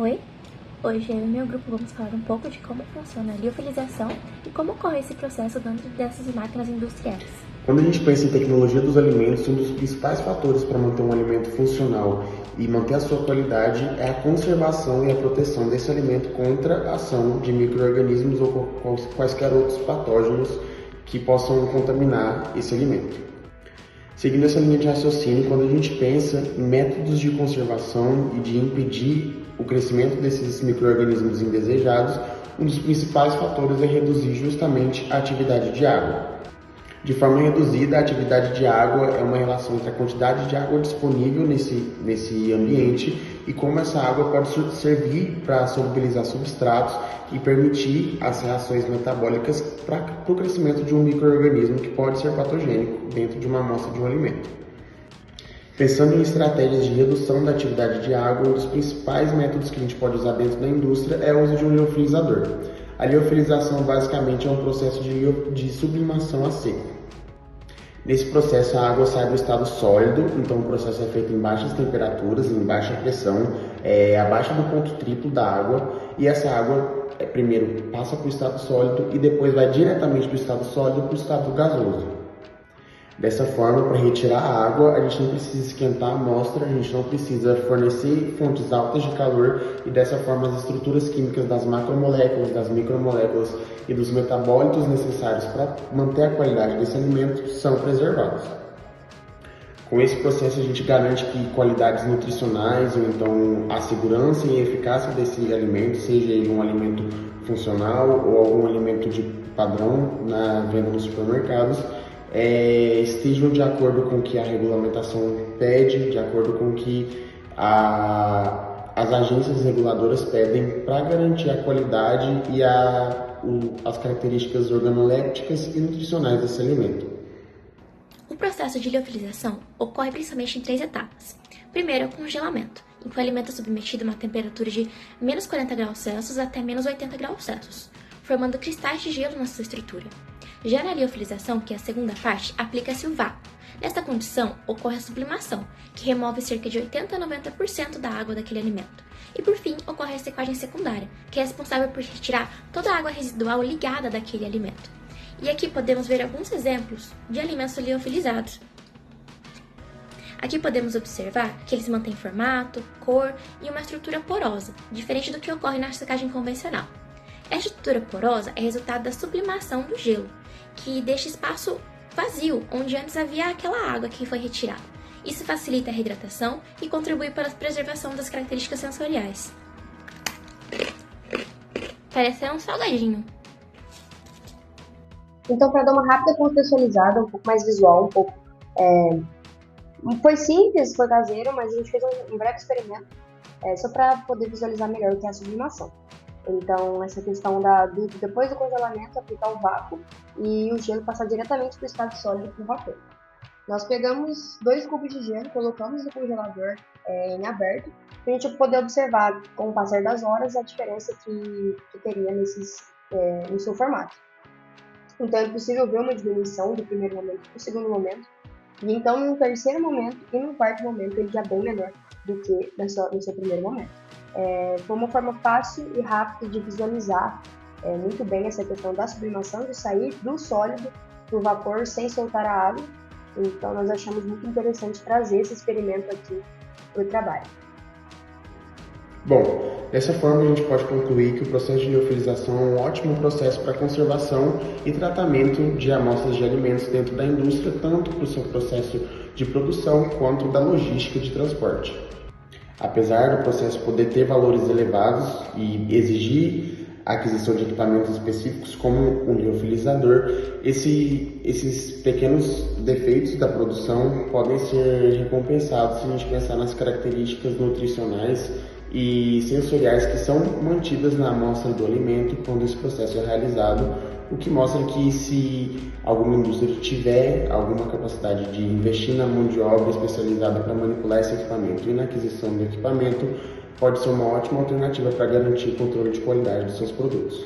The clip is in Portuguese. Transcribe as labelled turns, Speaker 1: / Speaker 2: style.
Speaker 1: Oi, hoje eu e meu grupo vamos falar um pouco de como funciona a liofilização e como ocorre esse processo dentro dessas máquinas industriais.
Speaker 2: Quando a gente pensa em tecnologia dos alimentos, um dos principais fatores para manter um alimento funcional e manter a sua qualidade é a conservação e a proteção desse alimento contra a ação de micro-organismos ou quaisquer outros patógenos que possam contaminar esse alimento. Seguindo essa linha de raciocínio, quando a gente pensa em métodos de conservação e de impedir o crescimento desses micro-organismos indesejados, um dos principais fatores é reduzir justamente a atividade de água. De forma reduzida, a atividade de água é uma relação entre a quantidade de água disponível nesse ambiente e como essa água pode servir para solubilizar substratos e permitir as reações metabólicas para o crescimento de um micro-organismo que pode ser patogênico dentro de uma amostra de um alimento. Pensando em estratégias de redução da atividade de água, um dos principais métodos que a gente pode usar dentro da indústria é o uso de um liofilizador. A liofilização basicamente é um processo de sublimação a seco. Nesse processo a água sai do estado sólido, então o processo é feito em baixas temperaturas, em baixa pressão, abaixo do ponto triplo da água, e essa água primeiro passa para o estado sólido e depois vai diretamente do estado sólido para o estado gasoso. Dessa forma, para retirar a água, a gente não precisa esquentar a amostra, a gente não precisa fornecer fontes altas de calor e dessa forma as estruturas químicas das macromoléculas, das micromoléculas e dos metabólitos necessários para manter a qualidade desse alimento são preservados. Com esse processo a gente garante que qualidades nutricionais ou então a segurança e a eficácia desse alimento, seja ele um alimento funcional ou algum alimento de padrão na venda nos supermercados, estejam de acordo com o que a regulamentação pede, de acordo com o que as agências reguladoras pedem para garantir a qualidade e as características organolépticas e nutricionais desse alimento.
Speaker 1: O processo de liofilização ocorre principalmente em 3 etapas. Primeiro é o congelamento, em que o alimento é submetido a uma temperatura de menos 40 graus Celsius até menos 80 graus Celsius, formando cristais de gelo na sua estrutura. Já na liofilização, que é a segunda parte, aplica-se o vácuo. Nesta condição, ocorre a sublimação, que remove cerca de 80 a 90% da água daquele alimento. E por fim, ocorre a secagem secundária, que é responsável por retirar toda a água residual ligada daquele alimento. E aqui podemos ver alguns exemplos de alimentos liofilizados. Aqui podemos observar que eles mantêm formato, cor e uma estrutura porosa, diferente do que ocorre na secagem convencional. Esta estrutura porosa é resultado da sublimação do gelo, que deixa espaço vazio, onde antes havia aquela água que foi retirada. Isso facilita a reidratação e contribui para a preservação das características sensoriais. Parece um salgadinho.
Speaker 3: Então, para dar uma rápida contextualizada, um pouco mais visual, foi simples, foi caseiro, mas a gente fez um breve experimento só para poder visualizar melhor o que é a sublimação. Então, essa questão depois do congelamento, aplicar o vácuo e o gelo passar diretamente para o estado sólido com vapor. Nós pegamos 2 cubos de gelo, colocamos no congelador em aberto, para a gente poder observar, com o passar das horas, a diferença que teria no seu formato. Então, é possível ver uma diminuição do primeiro momento para o segundo momento, e então, no terceiro momento e no quarto momento, ele já é bem menor do que no seu primeiro momento. Foi uma forma fácil e rápida de visualizar muito bem essa questão da sublimação, de sair do sólido para o vapor sem soltar a água. Então, nós achamos muito interessante trazer esse experimento aqui para o trabalho.
Speaker 2: Bom, dessa forma a gente pode concluir que o processo de liofilização é um ótimo processo para conservação e tratamento de amostras de alimentos dentro da indústria, tanto para o seu processo de produção quanto da logística de transporte. Apesar do processo poder ter valores elevados e exigir a aquisição de equipamentos específicos como um liofilizador, esses pequenos defeitos da produção podem ser recompensados se a gente pensar nas características nutricionais e sensoriais que são mantidas na amostra do alimento quando esse processo é realizado, o que mostra que se alguma indústria tiver alguma capacidade de investir na mão de obra especializada para manipular esse equipamento e na aquisição do equipamento, pode ser uma ótima alternativa para garantir o controle de qualidade dos seus produtos.